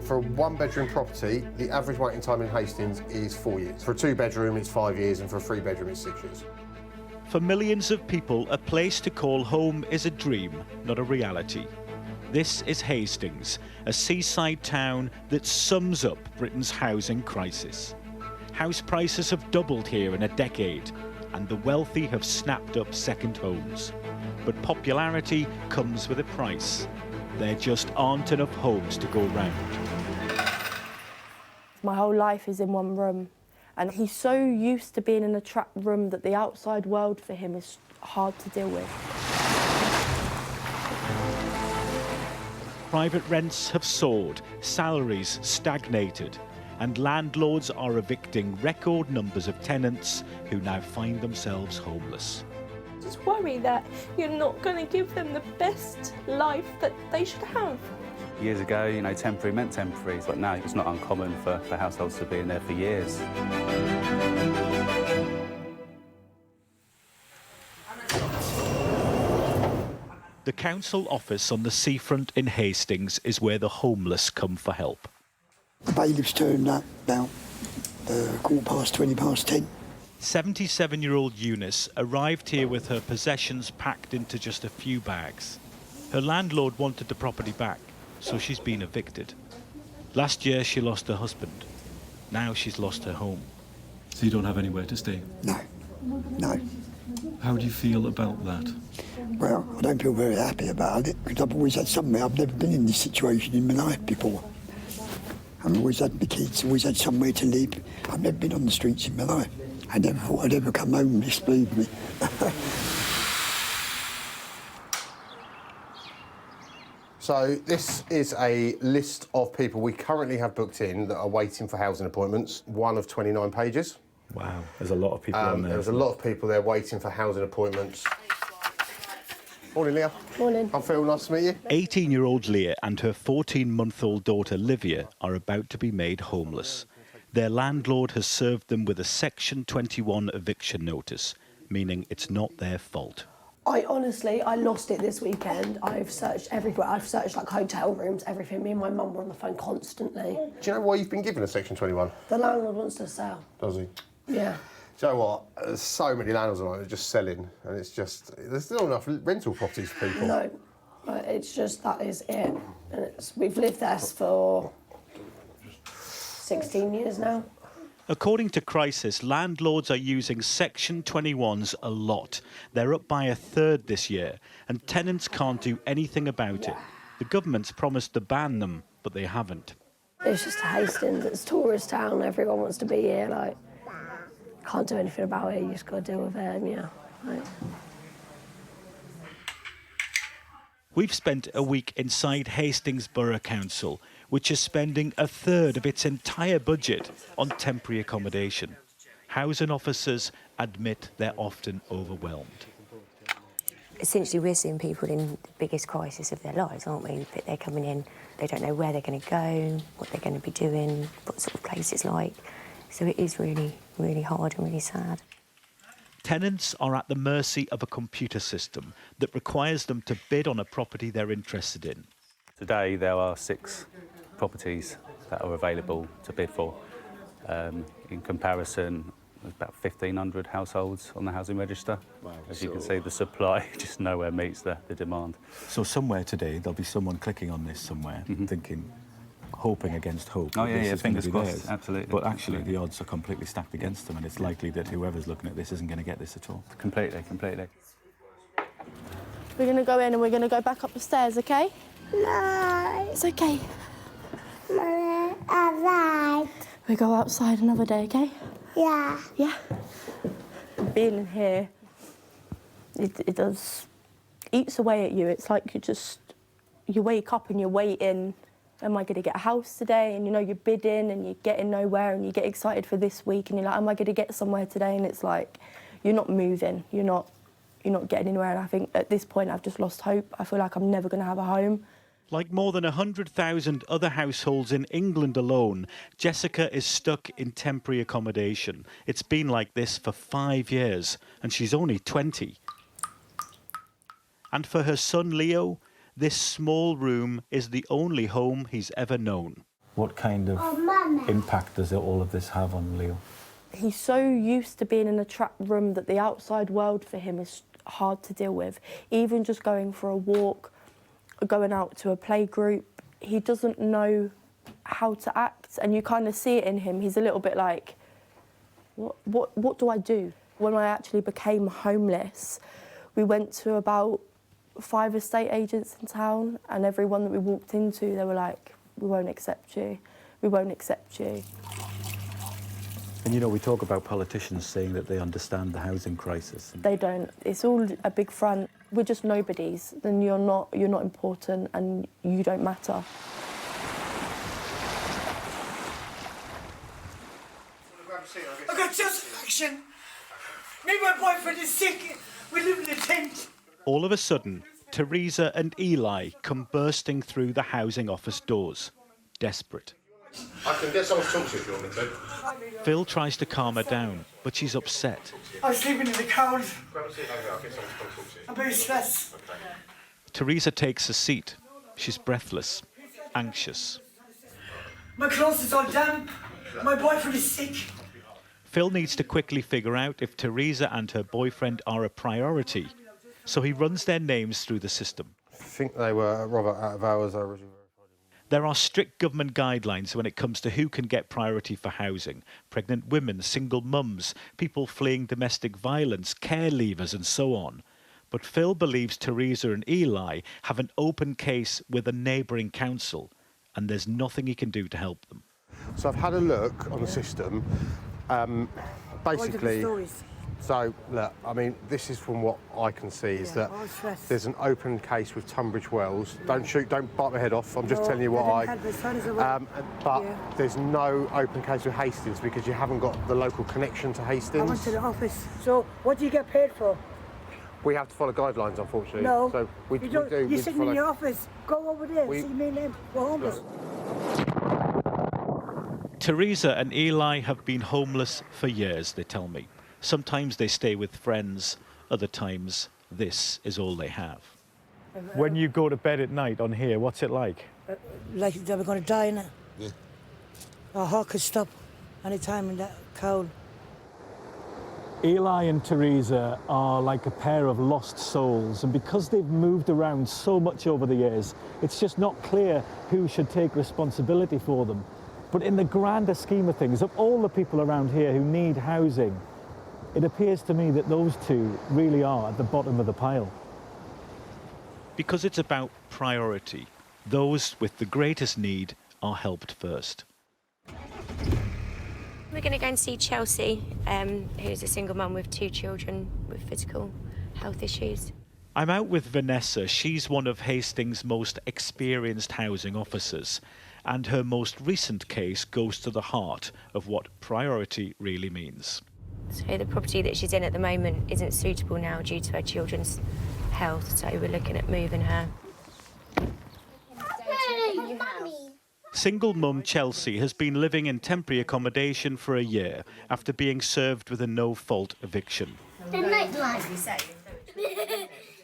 For a one-bedroom property, the average waiting time in Hastings is 4 years. For a two-bedroom, it's 5 years, and for a three-bedroom, it's 6 years. For millions of people, a place to call home is a dream, not a reality. This is Hastings, a seaside town that sums up Britain's housing crisis. House prices have doubled here in a decade, and the wealthy have snapped up second homes. But popularity comes with a price. There just aren't enough homes to go round. My whole life is in one room, and he's so used to being in a trapped room that the outside world for him is hard to deal with. Private rents have soared, salaries stagnated, and landlords are evicting record numbers of tenants who now find themselves homeless. Just worry that you're not going to give them the best life that they should have. Years ago, you know, temporary meant temporary, but now it's not uncommon for households to be in there for years. The council office on the seafront in Hastings is where the homeless come for help. The bailiffs turned up about 10:15. 77-year-old Eunice arrived here with her possessions packed into just a few bags. Her landlord wanted the property back, so she's been evicted. Last year she lost her husband. Now she's lost her home. So you don't have anywhere to stay? No, no. How do you feel about that? Well, I don't feel very happy about it, because I've always had somewhere. I've never been in this situation in my life before. I've always had my kids, always had somewhere to live. I've never been on the streets in my life. I never thought I'd ever come homeless, believe me. So this is a list of people we currently have booked in that are waiting for housing appointments, one of 29 pages. Wow, there's a lot of people on there. There's a lot of people there waiting for housing appointments. Morning, Leah. Morning. I'm Phil, nice to meet you. 18-year-old Leah and her 14-month-old daughter Livia are about to be made homeless. Their landlord has served them with a Section 21 eviction notice, meaning it's not their fault. I lost it this weekend. I've searched everywhere. I've searched like hotel rooms, everything. Me and my mum were on the phone constantly. Do you know why you've been given a Section 21? The landlord wants to sell. Does he? Yeah. Do you know what? There's so many landlords on it just selling, and it's just, there's not enough rental properties for people. No, but it's just, that is it. And we've lived there for 16 years now. According to Crisis, landlords are using Section 21s a lot. They're up by a third this year, and tenants can't do anything about it. The government's promised to ban them, but they haven't. It's just Hastings, it's a tourist town, everyone wants to be here, like, can't do anything about it, you just got to deal with it, yeah. Like. We've spent a week inside Hastings Borough Council, which is spending a third of its entire budget on temporary accommodation. Housing officers admit they're often overwhelmed. Essentially, we're seeing people in the biggest crisis of their lives, aren't we? They're coming in, they don't know where they're going to go, what they're going to be doing, what sort of place it's like. So it is really, really hard and really sad. Tenants are at the mercy of a computer system that requires them to bid on a property they're interested in. Today there are 6 properties that are available to bid for. In comparison, there's about 1,500 households on the housing register. Wow. As you can see, the supply just nowhere meets the demand. So somewhere today there'll be someone clicking on this somewhere, thinking, hoping against hope. Oh yeah, fingers crossed, absolutely. But actually the odds are completely stacked against them, and it's likely that whoever's looking at this isn't going to get this at all. Completely. We're going to go in and we're going to go back up the stairs, OK? No. It's OK. Mommy, alright. We go outside another day, OK? Yeah. Yeah. Being in here, it does, eats away at you. It's like you wake up and you're waiting. Am I going to get a house today? And, you know, you're bidding and you're getting nowhere and you get excited for this week and you're like, am I going to get somewhere today? And it's like, you're not moving, you're not getting anywhere. And I think at this point I've just lost hope. I feel like I'm never going to have a home. Like more than 100,000 other households in England alone, Jessica is stuck in temporary accommodation. It's been like this for 5 years, and she's only 20. And for her son Leo, this small room is the only home he's ever known. What kind of impact does all of this have on Leo? He's so used to being in a trapped room that the outside world for him is hard to deal with. Even just going for a walk, going out to a play group, he doesn't know how to act, and you kind of see it in him. He's a little bit like, what do I do? When I actually became homeless, we went to about 5 estate agents in town, and everyone that we walked into, they were like, we won't accept you, we won't accept you. And you know, we talk about politicians saying that they understand the housing crisis. They don't. It's all a big front. We're just nobodies. Then you're not important, and you don't matter. I got just eviction. Me and my boyfriend is sick. We live in a tent. All of a sudden, Teresa and Eli come bursting through the housing office doors, desperate. I can get someone to talk to you if you want me to. Phil tries to calm her down, but she's upset. I was sleeping in the cold. Grab a seat over there, I'll get someone to come talk to you. I'm very stressed. Teresa takes a seat. She's breathless, anxious. My clothes is all damp. My boyfriend is sick. Phil needs to quickly figure out if Teresa and her boyfriend are a priority, so he runs their names through the system. I think they were rather out of hours originally. There are strict government guidelines when it comes to who can get priority for housing. Pregnant women, single mums, people fleeing domestic violence, care leavers and so on. But Phil believes Teresa and Eli have an open case with a neighbouring council, and there's nothing he can do to help them. So I've had a look on the system. Basically, so look, I mean, this is from what I can see is that there's an open case with Tunbridge Wells. Don't shoot, don't bite my head off. I'm just telling you what but there's no open case with Hastings because you haven't got the local connection to Hastings. I went to the office. So what do you get paid for? We have to follow guidelines, unfortunately. No, so we do. You're sitting in your office. Go over there. See me and them. We're homeless. Teresa and Eli have been homeless for years, they tell me. Sometimes they stay with friends, other times this is all they have. When you go to bed at night on here, what's it like? Like that we're going to die in it. Yeah. Our heart could stop any time in that cold. Eli and Teresa are like a pair of lost souls, and because they've moved around so much over the years, it's just not clear who should take responsibility for them. But in the grander scheme of things, of all the people around here who need housing, it appears to me that those two really are at the bottom of the pile. Because it's about priority. Those with the greatest need are helped first. We're going to go and see Chelsea, who's a single mum with 2 children with physical health issues. I'm out with Vanessa. She's one of Hastings' most experienced housing officers, and her most recent case goes to the heart of what priority really means. So the property that she's in at the moment isn't suitable now due to her children's health, so we're looking at moving her. Single mum Chelsea has been living in temporary accommodation for a year after being served with a no-fault eviction.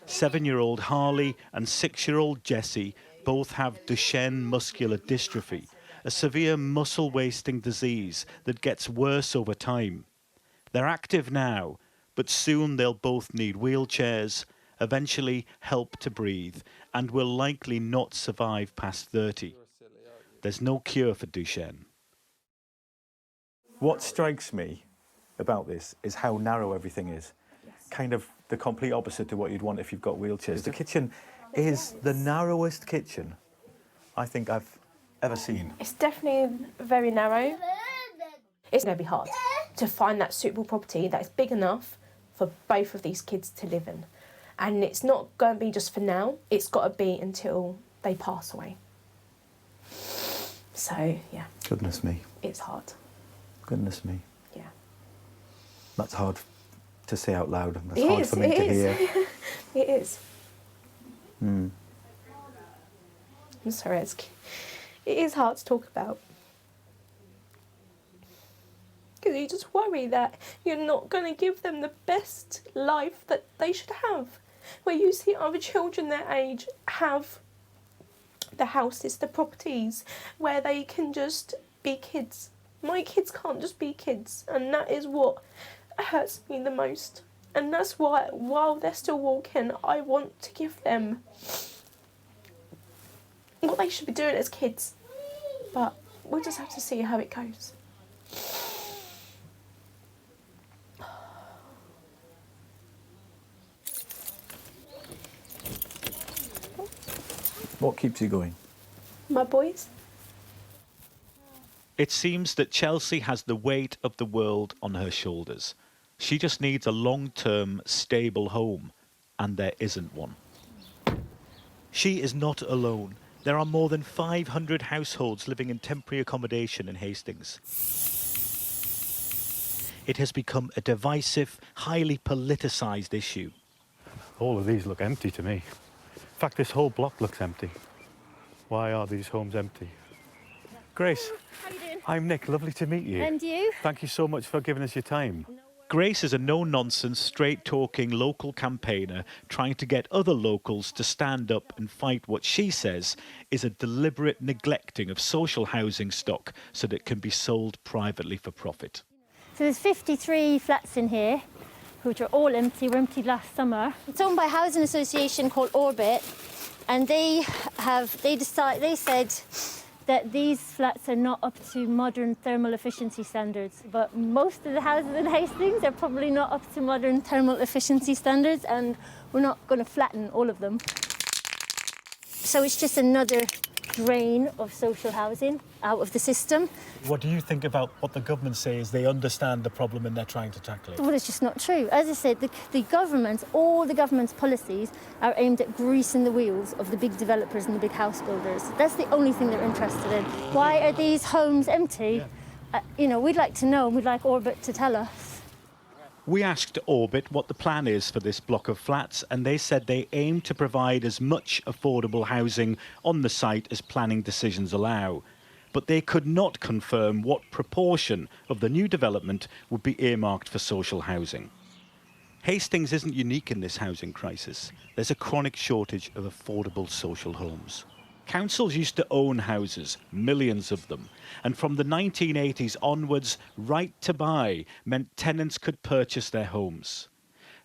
7-year-old Harley and 6-year-old Jessie both have Duchenne muscular dystrophy, a severe muscle-wasting disease that gets worse over time. They're active now, but soon they'll both need wheelchairs, eventually help to breathe, and will likely not survive past 30. There's no cure for Duchenne. What strikes me about this is how narrow everything is. Yes. Kind of the complete opposite to what you'd want if you've got wheelchairs. The kitchen is the narrowest kitchen I think I've ever seen. It's definitely very narrow. It's going to be hard to find that suitable property that is big enough for both of these kids to live in. And it's not going to be just for now, it's got to be until they pass away. So, yeah. Goodness me. It's hard. Goodness me. Yeah. That's hard to say out loud. That's hard for me to hear. It is. Mm. I'm sorry, it is hard to talk about. Because you just worry that you're not going to give them the best life that they should have. Where you see other children their age have the houses, the properties, where they can just be kids. My kids can't just be kids, and that is what hurts me the most. And that's why, while they're still walking, I want to give them what they should be doing as kids. But we'll just have to see how it goes. What keeps you going? My boys. It seems that Chelsea has the weight of the world on her shoulders. She just needs a long-term, stable home, and there isn't one. She is not alone. There are more than 500 households living in temporary accommodation in Hastings. It has become a divisive, highly politicised issue. All of these look empty to me. In fact, this whole block looks empty. Why are these homes empty? Grace. How are you doing? I'm Nick, lovely to meet you. And you? Thank you so much for giving us your time. Grace is a no-nonsense, straight-talking local campaigner trying to get other locals to stand up and fight what she says is a deliberate neglecting of social housing stock so that it can be sold privately for profit. So there's 53 flats in here, which are all empty, were emptied last summer. It's owned by a housing association called Orbit, and they said that these flats are not up to modern thermal efficiency standards, but most of the houses in Hastings are probably not up to modern thermal efficiency standards, and we're not going to flatten all of them. So it's just another drain of social housing out of the system. What do you think about what the government says they understand the problem and they're trying to tackle it? Well, it's just not true. As I said, the government, all the government's policies are aimed at greasing the wheels of the big developers and the big house builders. That's the only thing they're interested in. Why are these homes empty? We'd like to know, and we'd like Orbit to tell us. We asked Orbit what the plan is for this block of flats, and they said they aim to provide as much affordable housing on the site as planning decisions allow. But they could not confirm what proportion of the new development would be earmarked for social housing. Hastings isn't unique in this housing crisis. There's a chronic shortage of affordable social homes. Councils used to own houses, millions of them, and from the 1980s onwards, right to buy meant tenants could purchase their homes.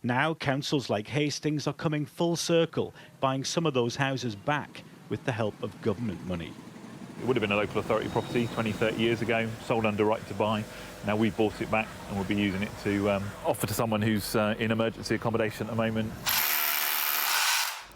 Now, councils like Hastings are coming full circle, buying some of those houses back with the help of government money. It would have been a local authority property 20, 30 years ago, sold under right to buy. Now we've bought it back and we'll be using it to offer to someone who's in emergency accommodation at the moment.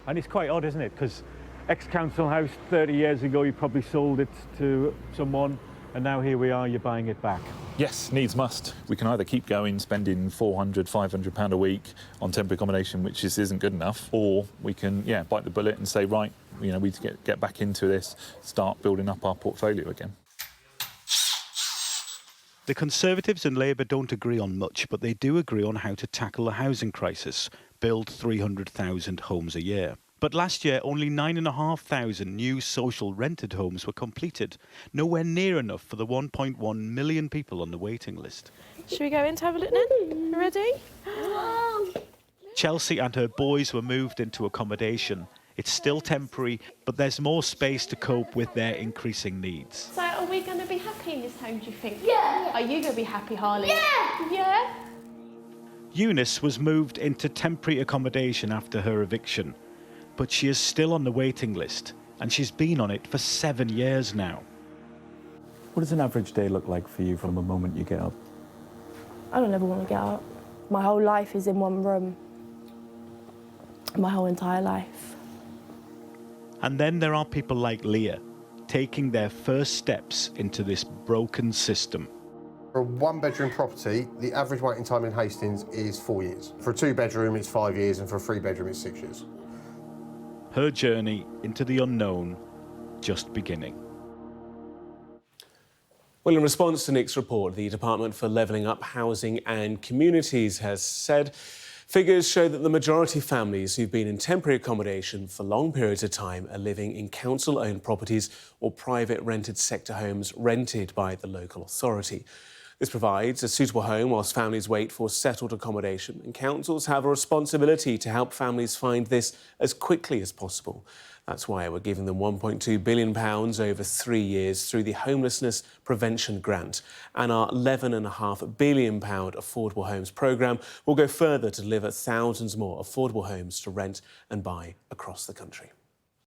And it's quite odd, isn't it? Because ex-council house 30 years ago, you probably sold it to someone, and now here we are, you're buying it back. Yes, needs must. We can either keep going, spending £400, £500 a week on temporary accommodation, which just isn't good enough, or we can, bite the bullet and say, right, we need to get back into this, start building up our portfolio again. The Conservatives and Labour don't agree on much, but they do agree on how to tackle the housing crisis, build 300,000 homes a year. But last year, only 9,500 new social rented homes were completed, nowhere near enough for the 1.1 million people on the waiting list. Should we go in to have a look then? Ready? Chelsea and her boys were moved into accommodation. It's still temporary, but there's more space to cope with their increasing needs. So are we going to be happy in this home, do you think? Yeah. Are you going to be happy, Harley? Yeah. Yeah? Eunice was moved into temporary accommodation after her eviction, but she is still on the waiting list, and she's been on it for 7 years now. What does an average day look like for you from the moment you get up? I don't ever want to get up. My whole life is in one room. My whole entire life. And then there are people like Leah, taking their first steps into this broken system. For a one-bedroom property, the average waiting time in Hastings is 4 years. For a two-bedroom, it's 5 years, and for a three-bedroom, it's 6 years. Her journey into the unknown just beginning. Well, in response to Nick's report, the Department for Levelling Up Housing and Communities has said figures show that the majority of families who've been in temporary accommodation for long periods of time are living in council-owned properties or private rented sector homes rented by the local authority. This provides a suitable home whilst families wait for settled accommodation, and councils have a responsibility to help families find this as quickly as possible. That's why we're giving them £1.2 billion over 3 years through the Homelessness Prevention Grant. And our £11.5 billion Affordable Homes programme will go further to deliver thousands more affordable homes to rent and buy across the country.